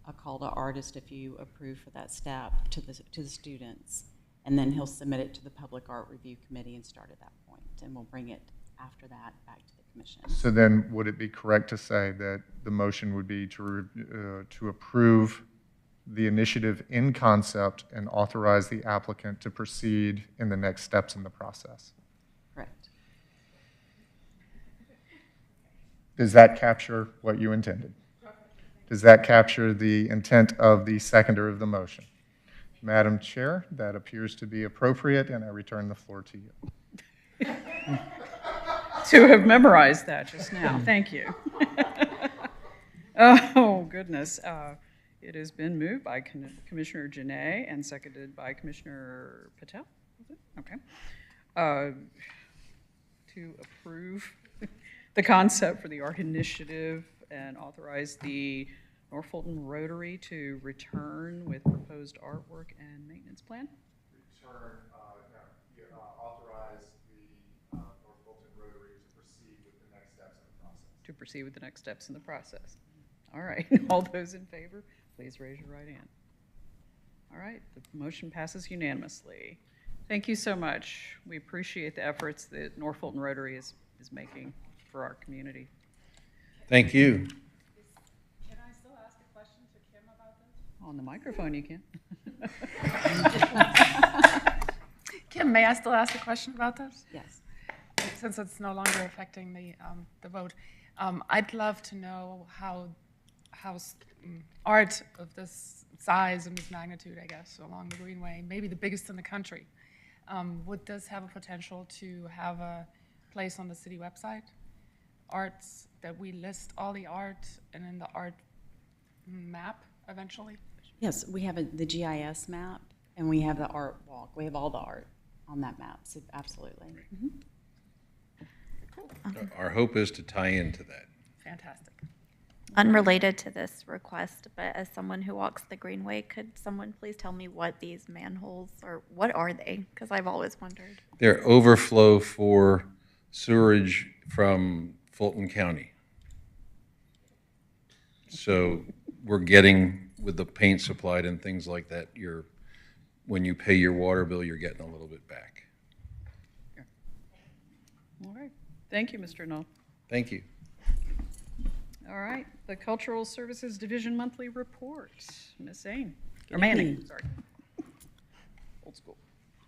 a call to artist if you approve for that step to the students, and then he'll submit it to the Public Art Review Committee and start at that point, and we'll bring it after that back to the commission. So then, would it be correct to say that the motion would be to approve the initiative in concept and authorize the applicant to proceed in the next steps in the process? Correct. Does that capture what you intended? Does that capture the intent of the seconder of the motion? Madam Chair, that appears to be appropriate, and I return the floor to you. To have memorized that just now, thank you. Oh, goodness. It has been moved by Commissioner Janay and seconded by Commissioner Patel. Is it? Okay. To approve the concept for the art initiative and authorize the North Fulton Rotary to return with proposed artwork and maintenance plan. Authorize the North Fulton Rotary to proceed with the next steps in the process. To proceed with the next steps in the process. All right, all those in favor, please raise your right hand. All right, the motion passes unanimously. Thank you so much. We appreciate the efforts that North Fulton Rotary is making for our community. Thank you. Can I still ask a question to Kim about this? On the microphone, you can. Kim, may I still ask a question about this? Yes. Since it's no longer affecting the vote. I'd love to know how art of this size and this magnitude, I guess, along the Greenway, maybe the biggest in the country, would this have a potential to have a place on the city website? Arts, that we list all the art and in the art map eventually? Yes, we have the GIS map, and we have the art walk. We have all the art on that map, so absolutely. Our hope is to tie into that. Fantastic. Unrelated to this request, but as someone who walks the Greenway, could someone please tell me what these manholes are? What are they? Because I've always wondered. They're overflow for sewerage from Fulton County. So we're getting, with the paint supplied and things like that, when you pay your water bill, you're getting a little bit back. All right, thank you, Mr. Knoll. Thank you. All right, the Cultural Services Division Monthly Report. Ms. Zane, or Good Manning, evening. sorry. Old school.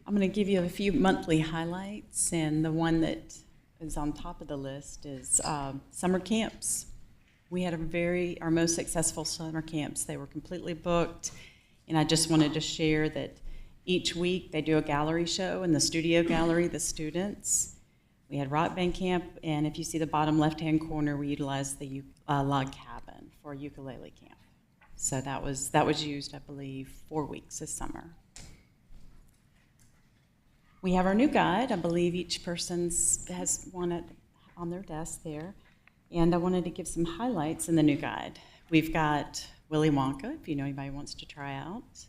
I'm going to give you a few monthly highlights, and the one that is on top of the list is summer camps. We had our most successful summer camps. They were completely booked, and I just wanted to share that each week they do a gallery show in the studio gallery, the students. We had rock band camp, and if you see the bottom left-hand corner, we utilized the log cabin for ukulele camp. So that was used, I believe, 4 weeks this summer. We have our new guide. I believe each person has one on their desk there. And I wanted to give some highlights in the new guide. We've got Willy Wonka, if you know anybody wants to try out.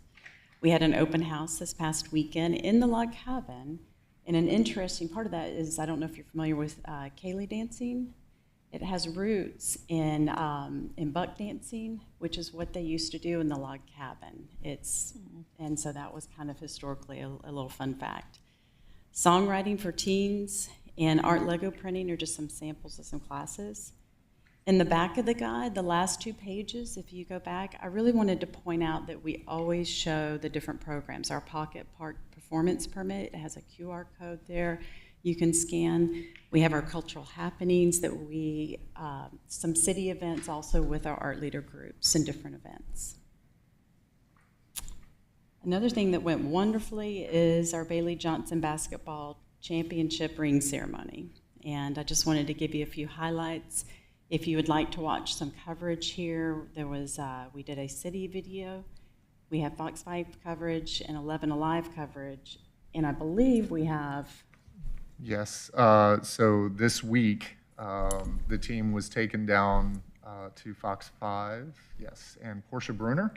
We had an open house this past weekend in the log cabin. And an interesting part of that is, I don't know if you're familiar with Kaylee dancing. It has roots in buck dancing, which is what they used to do in the log cabin. And so that was kind of historically a little fun fact. Songwriting for teens and art Lego printing are just some samples of some classes. In the back of the guide, the last 2 pages, if you go back, I really wanted to point out that we always show the different programs. Our Pocket Park Performance Permit, it has a QR code there you can scan. We have our cultural happenings that we, some city events also with our art leader groups and different events. Another thing that went wonderfully is our Bailey Johnson Basketball Championship ring ceremony. And I just wanted to give you a few highlights. If you would like to watch some coverage here, there was, we did a city video. We have Fox 5 coverage and 11 Alive coverage. And I believe we have, Yes, so this week, the team was taken down to Fox 5, yes, and Portia Bruner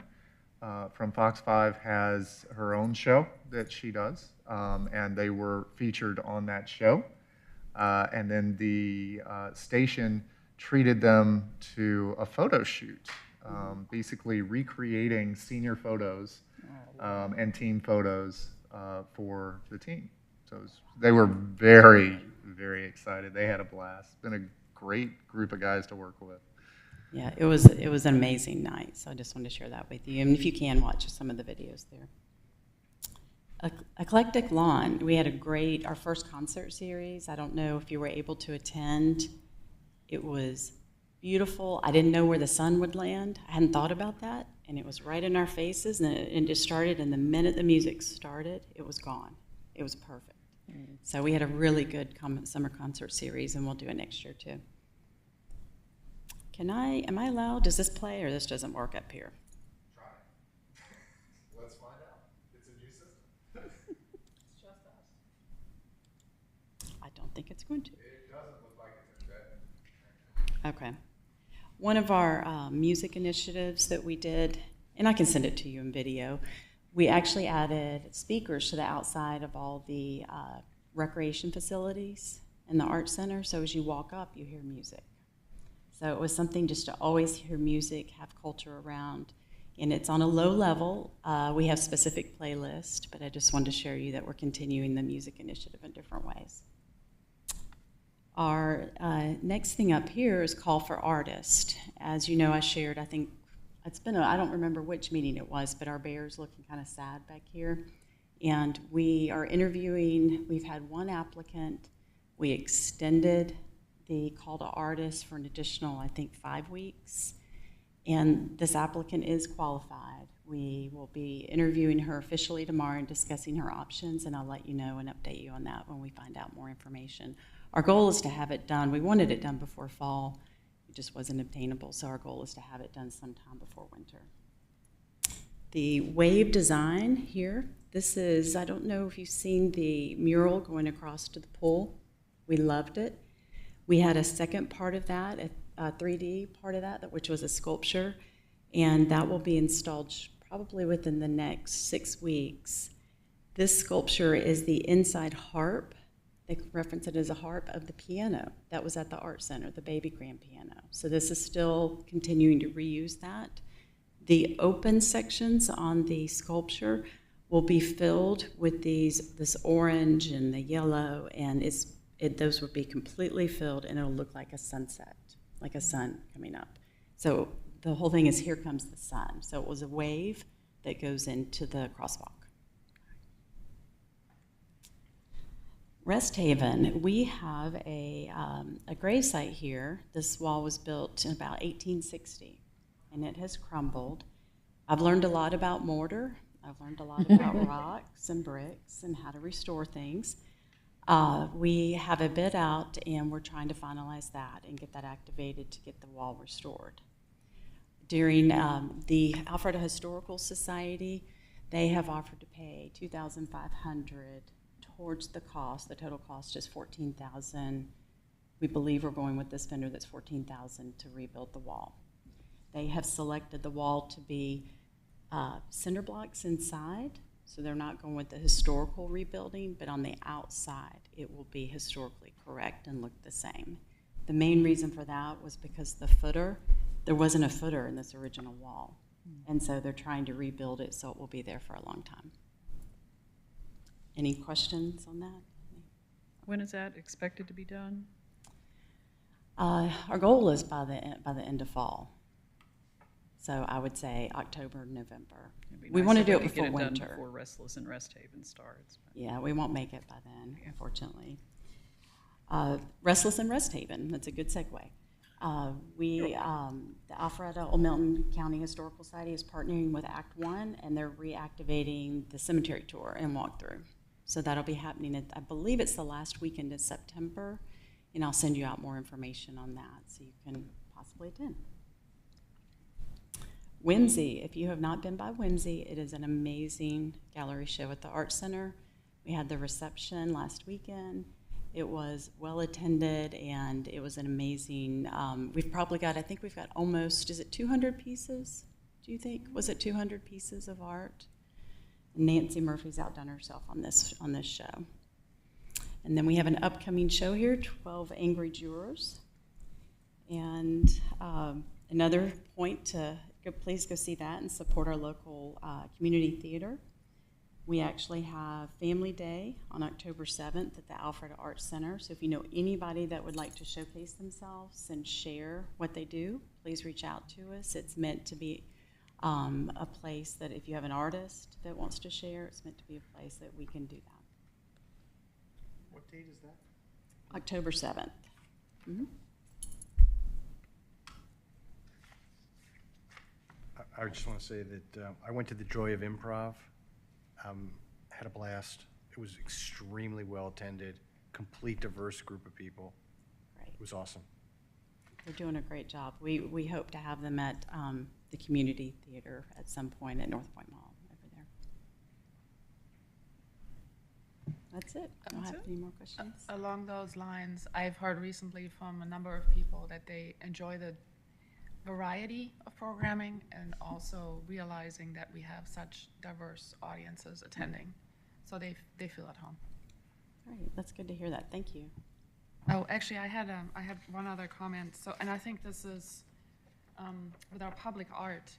from Fox 5 has her own show that she does, and they were featured on that show. And then the station treated them to a photo shoot, basically recreating senior photos and team photos for the team. So they were very, very excited. They had a blast. It's been a great group of guys to work with. yeah, it was an amazing night. So I just wanted to share that with you. And if you can, watch some of the videos there. Eclectic Lawn, we had our first concert series. I don't know if you were able to attend. It was beautiful. I didn't know where the sun would land. I hadn't thought about that. And it was right in our faces, and it just started, and the minute the music started, it was gone. It was perfect. So we had a really good summer concert series, and we'll do it next year too. Am I allowed, does this play, or this doesn't work up here? Try it. Let's find out. It's a new system. It's just us. I don't think it's going to. It doesn't look like it's embedded. Okay. One of our music initiatives that we did, and I can send it to you in video, we actually added speakers to the outside of all the recreation facilities in the art center. So as you walk up, you hear music. So it was something just to always hear music, have culture around. And it's on a low level. We have specific playlists, but I just wanted to share you that we're continuing the music initiative in different ways. Our next thing up here is Call for Artists. As you know, I shared, I think, it's been, I don't remember which meeting it was, but our bear's looking kind of sad back here. And we are interviewing, we've had one applicant. We extended the call to artists for an additional, I think, 5 weeks. And this applicant is qualified. We will be interviewing her officially tomorrow and discussing her options, and I'll let you know and update you on that when we find out more information. Our goal is to have it done. We wanted it done before fall. It just wasn't obtainable, so our goal is to have it done sometime before winter. The wave design here, this is, I don't know if you've seen the mural going across to the pool. We loved it. We had a second part of that, a 3D part of that, which was a sculpture, and that will be installed probably within the next 6 weeks. This sculpture is the inside harp. They reference it as a harp of the piano that was at the Art Center, the baby grand piano. So this is still continuing to reuse that. The open sections on the sculpture will be filled with this orange and the yellow, and those will be completely filled, and it'll look like a sunset, like a sun coming up. So the whole thing is Here Comes the Sun. So it was a wave that goes into the crosswalk. Rest Haven, we have a grave site here. This wall was built in about 1860, and it has crumbled. I've learned a lot about mortar. I've learned a lot about rocks and bricks and how to restore things. We have a bid out, and we're trying to finalize that and get that activated to get the wall restored. During the Alpharetta Historical Society, they have offered to pay $2,500 towards the cost. The total cost is $14,000. We believe we're going with this vendor that's $14,000 to rebuild the wall. They have selected the wall to be cinder blocks inside, so they're not going with the historical rebuilding, but on the outside it will be historically correct and look the same. The main reason for that was because there wasn't a footer in this original wall, and so they're trying to rebuild it so it will be there for a long time. Any questions on that? When is that expected to be done? Our goal is by the end of fall. So I would say October, November. It'd be We nice want to if do we it could get before done winter. Before Restless and Rest Haven starts. but- Yeah, we won't make it by then, unfortunately. Restless and Rest Haven, that's a good segue. The Alpharetta Old Milton County Historical Society is partnering with Act One, and they're reactivating the cemetery tour and walkthrough. So that'll be happening I believe it's the last weekend in September, and I'll send you out more information on that so you can possibly attend. Whimsy, if you have not been by Whimsy, it is an amazing gallery show at the Art Center. We had the reception last weekend. It was well attended, and it was an amazing, I think we've got almost, is it 200 pieces? Do you think? Was it 200 pieces of art? Nancy Murphy's outdone herself on this show. And then we have an upcoming show here, 12 Angry Jurors. And another point please go see that and support our local community theater. We actually have Family Day on October 7th at the Alpharetta Arts Center. So if you know anybody that would like to showcase themselves and share what they do, please reach out to us. It's meant to be a place that if you have an artist that wants to share, it's meant to be a place that we can do that. What date is that? October 7th. Mm-hmm. I just want to say that I went to the Joy of Improv, had a blast. It was extremely well attended, complete diverse group of people. Great. It was awesome. They're doing a great job. We hope to have them at the community theater at some point at North Point Mall over there. That's it. I don't have any more questions. Along those lines, I've heard recently from a number of people that they enjoy the variety of programming and also realizing that we have such diverse audiences attending. So they feel at home. All right, that's good to hear that. Thank you. Oh, actually, I had one other comment. So, and I think this is with our public art.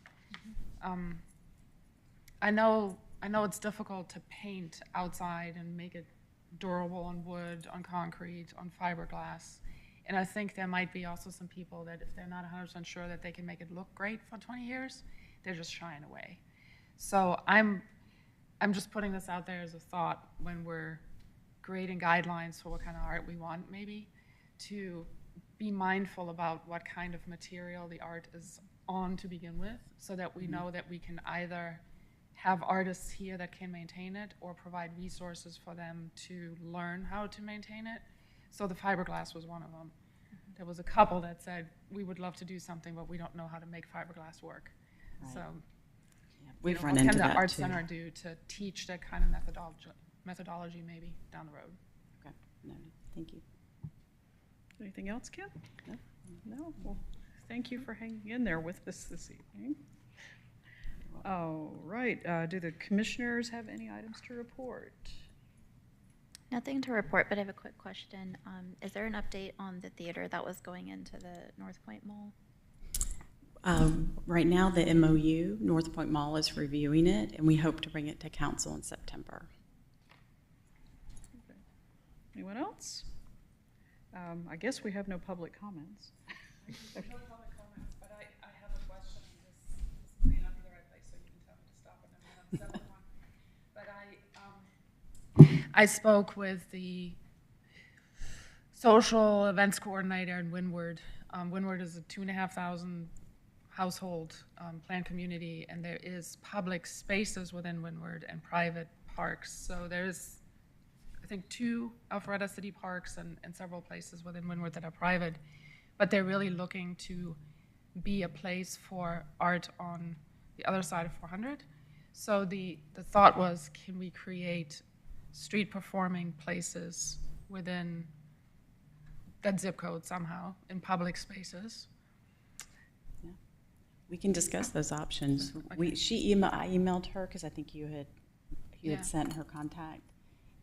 I know it's difficult to paint outside and make it durable on wood, on concrete, on fiberglass. And I think there might be also some people that if they're not 100% sure that they can make it look great for 20 years, they're just shying away. So I'm just putting this out there as a thought when we're creating guidelines for what kind of art we want, maybe, to be mindful about what kind of material the art is on to begin with, so that we know that we can either have artists here that can maintain it or provide resources for them to learn how to maintain it. So the fiberglass was one of them. There was a couple that said, we would love to do something, but we don't know how to make fiberglass work. Right. So We've what run into can that the Art too. Center do to teach that kind of methodology maybe down the road? Okay, noted. Thank you. Anything else, Kim? No. No? Well, thank you for hanging in there with us this evening. All right, do the commissioners have any items to report? Nothing to report, but I have a quick question. Is there an update on the theater that was going into the North Point Mall? Right now, the MOU, North Point Mall is reviewing it, and we hope to bring it to council in September. Okay. Anyone else? I guess we have no public comments. No public comments, but I have a question. This may not be the right place, so you can tell me to stop and then we'll have a separate one. But I spoke with the social events coordinator in Windward. Windward is a 2,500 household planned community, and there is public spaces within Windward and private parks. So there's, I think, 2 Alpharetta city parks and several places within Windward that are private, but they're really looking to be a place for art on the other side of 400. So the thought was, can we create street performing places within that zip code somehow in public spaces? Yeah. We can discuss those options. Okay. I emailed her because I think you had Yeah. sent her contact,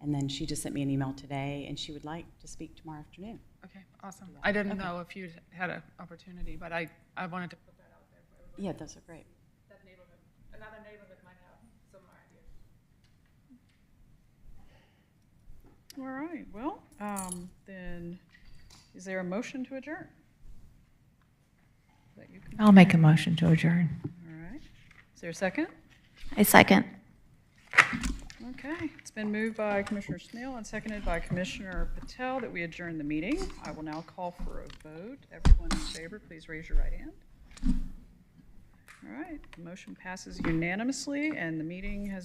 and then she just sent me an email today, and she would like to speak tomorrow afternoon. Okay, awesome. I didn't Okay. know if you'd had an opportunity, but I wanted to put that out there for everybody. Yeah, those are great. That neighborhood, another neighborhood might have similar ideas. All right, well, then, is there a motion to adjourn? That you can- I'll make a motion to adjourn. All right. Is there a second? I second. Okay, it's been moved by Commissioner Snail and seconded by Commissioner Patel that we adjourn the meeting. I will now call for a vote. Everyone in favor, please raise your right hand. All right, the motion passes unanimously, and the meeting has